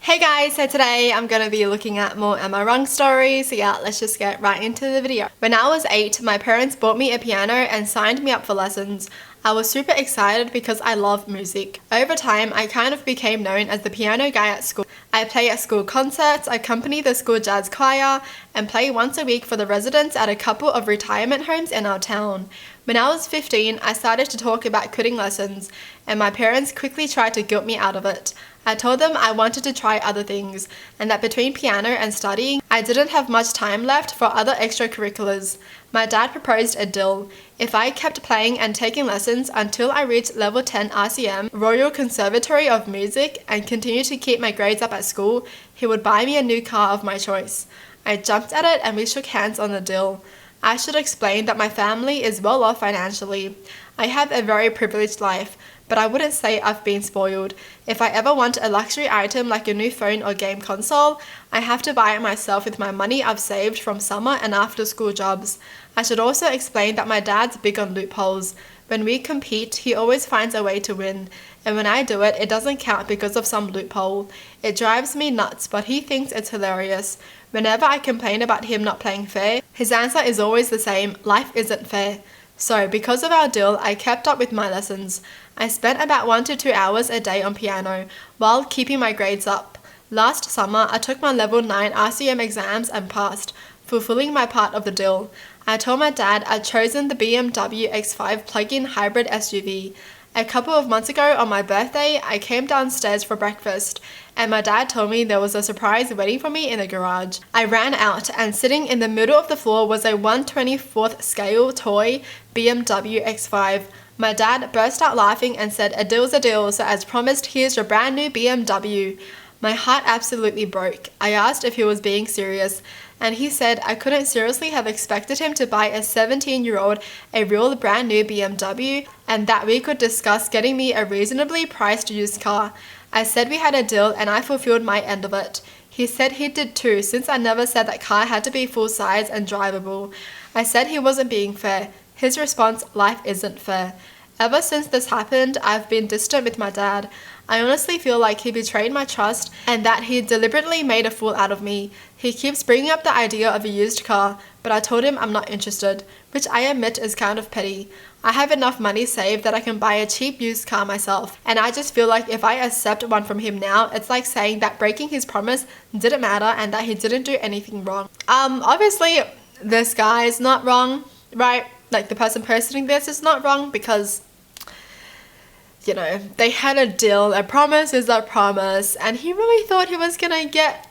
Hey guys, so today I'm going to be looking at more Am I Wrong stories. So yeah, let's just get right into the video. When I was 8, my parents bought me a piano and signed me up for lessons. I was super excited because I love music. Over time, I kind of became known as the piano guy at school. I play at school concerts, accompany the school jazz choir, and play once a week for the residents at a couple of retirement homes in our town. When I was 15, I started to talk about quitting lessons, and my parents quickly tried to guilt me out of it. I told them I wanted to try other things, and that between piano and studying, I didn't have much time left for other extracurriculars. My dad proposed a deal. If I kept playing and taking lessons until I reached level 10 RCM, Royal Conservatory of Music, and continued to keep my grades up at school, he would buy me a new car of my choice. I jumped at it and we shook hands on the deal. I should explain that my family is well off financially. I have a very privileged life, but I wouldn't say I've been spoiled. If I ever want a luxury item like a new phone or game console, I have to buy it myself with my money I've saved from summer and after school jobs. I should also explain that my dad's big on loopholes. When we compete, he always finds a way to win, and when I do it, it doesn't count because of some loophole. It drives me nuts, but he thinks it's hilarious. Whenever I complain about him not playing fair, his answer is always the same: life isn't fair. So, because of our deal, I kept up with my lessons. I spent about 1 to 2 hours a day on piano, while keeping my grades up. Last summer, I took my level 9 RCM exams and passed, fulfilling my part of the deal. I told my dad I'd chosen the BMW X5 plug-in hybrid SUV. A couple of months ago on my birthday, I came downstairs for breakfast, and my dad told me there was a surprise waiting for me in the garage. I ran out, and sitting in the middle of the floor was a 1/24th scale toy BMW X5. My dad burst out laughing and said, "A deal's a deal, so as promised, here's your brand new BMW." My heart absolutely broke. I asked if he was being serious, and he said I couldn't seriously have expected him to buy a 17-year-old a real brand new BMW, and that we could discuss getting me a reasonably priced used car. I said we had a deal and I fulfilled my end of it. He said he did too, since I never said that car had to be full size and drivable. I said he wasn't being fair. His response: life isn't fair. Ever since this happened, I've been distant with my dad. I honestly feel like he betrayed my trust and that he deliberately made a fool out of me. He keeps bringing up the idea of a used car, but I told him I'm not interested, which I admit is kind of petty. I have enough money saved that I can buy a cheap used car myself, and I just feel like if I accept one from him now, it's like saying that breaking his promise didn't matter and that he didn't do anything wrong. Obviously, this guy is not wrong, right? Like, the person posting this is not wrong because, you know, they had a deal. A promise is a promise, and he really thought he was gonna get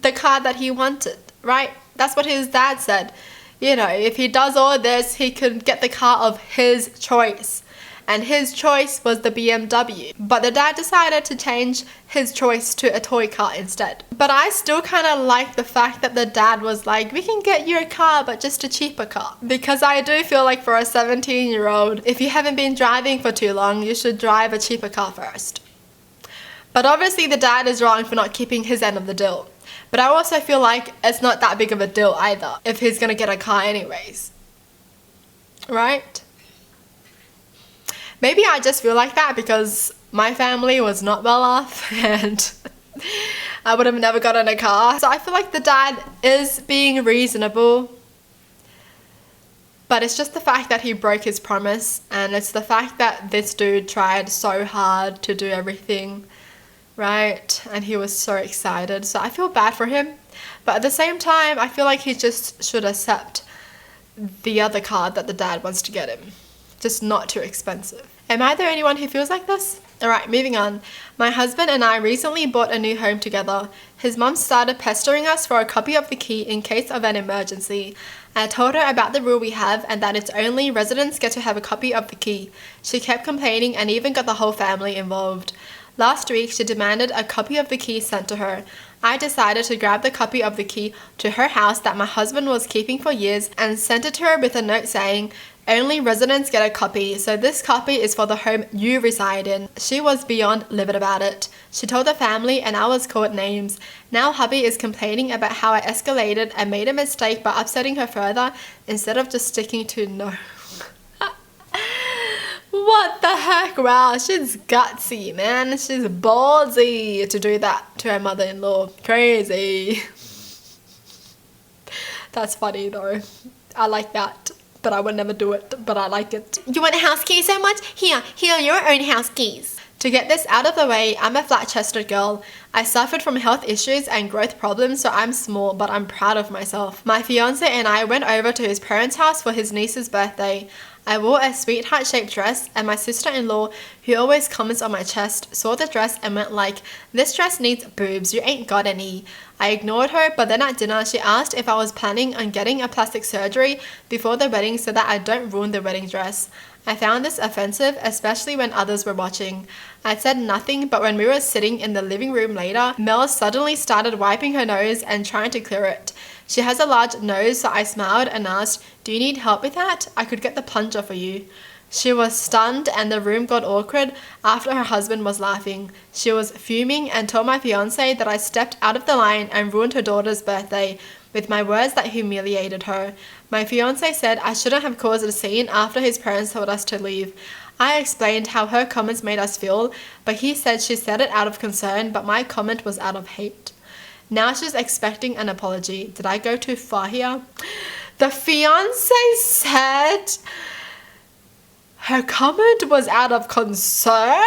the car that he wanted, right? That's what his dad said. You know, if he does all this, he could get the car of his choice. And his choice was the BMW. But the dad decided to change his choice to a toy car instead. But I still kind of like the fact that the dad was like, we can get you a car, but just a cheaper car. Because I do feel like for a 17-year-old, if you haven't been driving for too long, you should drive a cheaper car first. But obviously the dad is wrong for not keeping his end of the deal. But I also feel like it's not that big of a deal either, if he's gonna get a car anyways. Right? Maybe I just feel like that because my family was not well off and I would have never gotten a car. So I feel like the dad is being reasonable, but it's just the fact that he broke his promise, and it's the fact that this dude tried so hard to do everything, right? And he was so excited. So I feel bad for him, but at the same time, I feel like he just should accept the other car that the dad wants to get him. Just not too expensive. Am I the only one who feels like this? Alright, moving on. My husband and I recently bought a new home together. His mum started pestering us for a copy of the key in case of an emergency. I told her about the rule we have and that it's only residents get to have a copy of the key. She kept complaining and even got the whole family involved. Last week, she demanded a copy of the key sent to her. I decided to grab the copy of the key to her house that my husband was keeping for years and sent it to her with a note saying, "Only residents get a copy, so this copy is for the home you reside in." She was beyond livid about it. She told the family and I was called names. Now hubby is complaining about how I escalated and made a mistake by upsetting her further instead of just sticking to no. What the heck? Wow, she's gutsy, man. She's ballsy to do that to her mother-in-law. Crazy. That's funny though. I like that. But I would never do it. But I like it. You want house keys so much? Here are your own house keys. To get this out of the way, I'm a flat-chested girl. I suffered from health issues and growth problems, so I'm small, but I'm proud of myself. My fiance and I went over to his parents' house for his niece's birthday. I wore a sweetheart-shaped dress, and my sister-in-law, who always comments on my chest, saw the dress and went like, "This dress needs boobs, you ain't got any." I ignored her, but then at dinner she asked if I was planning on getting a plastic surgery before the wedding so that I don't ruin the wedding dress. I found this offensive, especially when others were watching. I said nothing, but when we were sitting in the living room later, Mel suddenly started wiping her nose and trying to clear it. She has a large nose, so I smiled and asked, "Do you need help with that? I could get the plunger for you." She was stunned and the room got awkward after her husband was laughing. She was fuming and told my fiance that I stepped out of the line and ruined her daughter's birthday with my words that humiliated her. My fiance said I shouldn't have caused a scene after his parents told us to leave. I explained how her comments made us feel, but he said she said it out of concern, but my comment was out of hate. Now she's expecting an apology. Did I go too far here? The fiance said her comment was out of concern?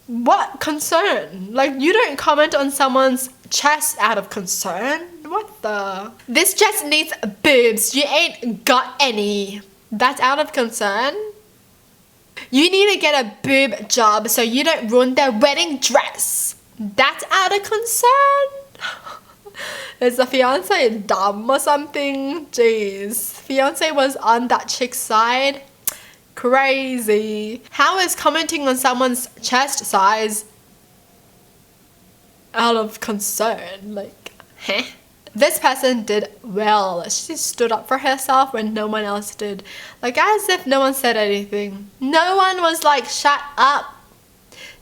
What concern? Like, you don't comment on someone's chest out of concern? What the? This dress needs boobs. You ain't got any. That's out of concern? You need to get a boob job so you don't ruin their wedding dress. That's out of concern? Is the fiance dumb or something? Jeez. Fiance was on that chick's side. Crazy. How is commenting on someone's chest size out of concern? Like, heh? This person did well. She stood up for herself when no one else did. Like, as if no one said anything. No one was like, shut up.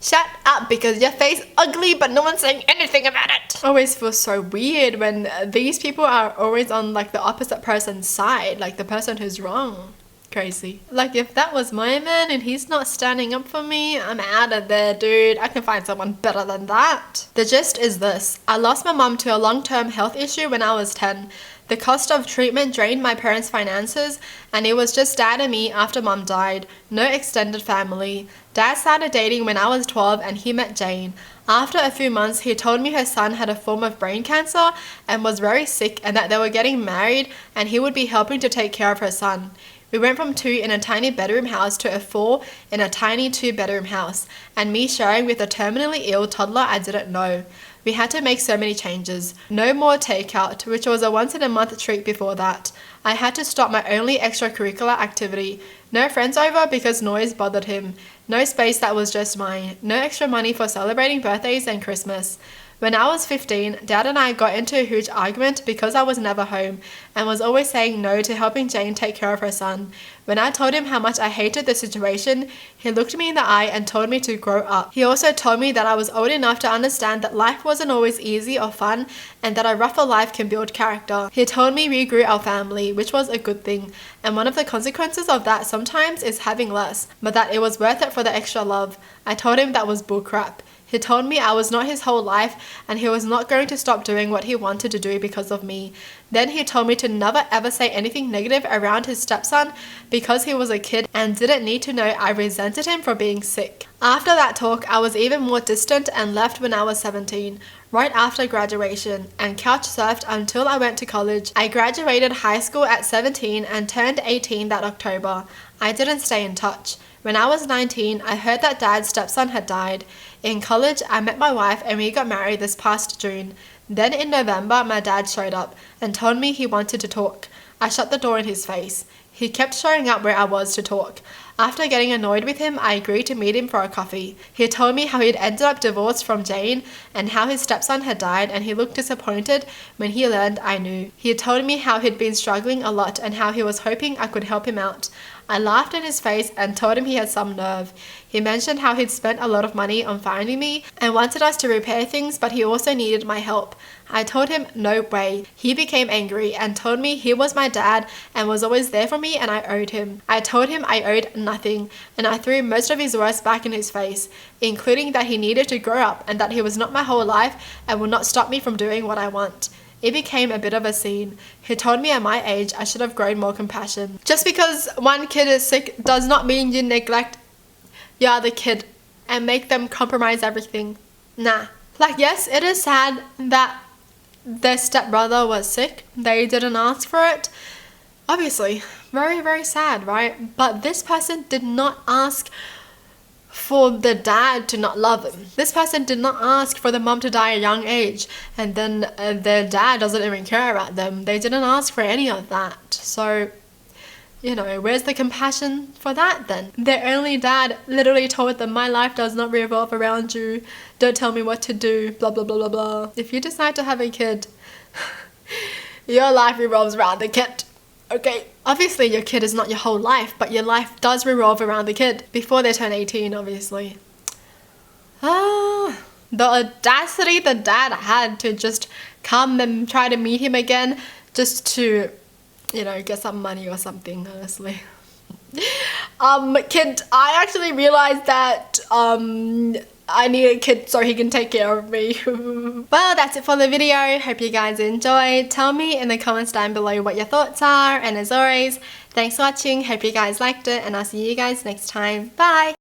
Shut up because your face ugly, but no one's saying anything about it. Always feels so weird when these people are always on like the opposite person's side, like the person who's wrong. Crazy. Like, if that was my man and he's not standing up for me, I'm out of there, dude. I can find someone better than that. The gist is this. I lost my mum to a long-term health issue when I was 10. The cost of treatment drained my parents' finances, and it was just dad and me after mum died. No extended family. Dad started dating when I was 12 and he met Jane. After a few months, he told me her son had a form of brain cancer and was very sick, and that they were getting married and he would be helping to take care of her son. We went from 2 in a tiny bedroom house to a 4 in a tiny 2-bedroom house, and me sharing with a terminally ill toddler I didn't know. We had to make so many changes. No more takeout, which was a once-in-a-month treat before that. I had to stop my only extracurricular activity. No friends over because noise bothered him. No space that was just mine. No extra money for celebrating birthdays and Christmas. When I was 15, Dad and I got into a huge argument because I was never home and was always saying no to helping Jane take care of her son. When I told him how much I hated the situation, he looked me in the eye and told me to grow up. He also told me that I was old enough to understand that life wasn't always easy or fun and that a rougher life can build character. He told me we grew our family, which was a good thing, and one of the consequences of that sometimes is having less, but that it was worth it for the extra love. I told him that was bullcrap. He told me I was not his whole life and he was not going to stop doing what he wanted to do because of me. Then he told me to never ever say anything negative around his stepson because he was a kid and didn't need to know I resented him for being sick. After that talk, I was even more distant and left when I was 17, right after graduation, and couch surfed until I went to college. I graduated high school at 17 and turned 18 that October. I didn't stay in touch. When I was 19, I heard that Dad's stepson had died. In college, I met my wife and we got married this past June. Then in November, my dad showed up and told me he wanted to talk. I shut the door in his face. He kept showing up where I was to talk. After getting annoyed with him, I agreed to meet him for a coffee. He told me how he'd ended up divorced from Jane and how his stepson had died, and he looked disappointed when he learned I knew. He had told me how he'd been struggling a lot and how he was hoping I could help him out. I laughed in his face and told him he had some nerve. He mentioned how he'd spent a lot of money on finding me and wanted us to repair things, but he also needed my help. I told him no way. He became angry and told me he was my dad and was always there for me and I owed him. I told him I owed nothing, and I threw most of his words back in his face, including that he needed to grow up and that he was not my whole life and would not stop me from doing what I want. It became a bit of a scene. He told me at my age I should have grown more compassion. Just because one kid is sick does not mean you neglect your other kid and make them compromise everything. Nah. Like, yes, it is sad that their stepbrother was sick. They didn't ask for it. Obviously, very, very sad, right? But this person did not ask for the dad to not love him. This person did not ask for the mom to die at a young age, and then their dad doesn't even care about them. They didn't ask for any of that. So, you know, where's the compassion for that then? Their only dad literally told them, my life does not revolve around you. Don't tell me what to do, blah, blah, blah, blah, blah. If you decide to have a kid, your life revolves around the kid. Okay, obviously your kid is not your whole life, but your life does revolve around the kid before they turn 18, obviously. The audacity the dad had to just come and try to meet him again just to, you know, get some money or something, honestly. Kid, I actually realized that, I need a kid so he can take care of me. Well, that's it for the video. Hope you guys enjoyed. Tell me in the comments down below what your thoughts are. And as always, thanks for watching. Hope you guys liked it. And I'll see you guys next time. Bye!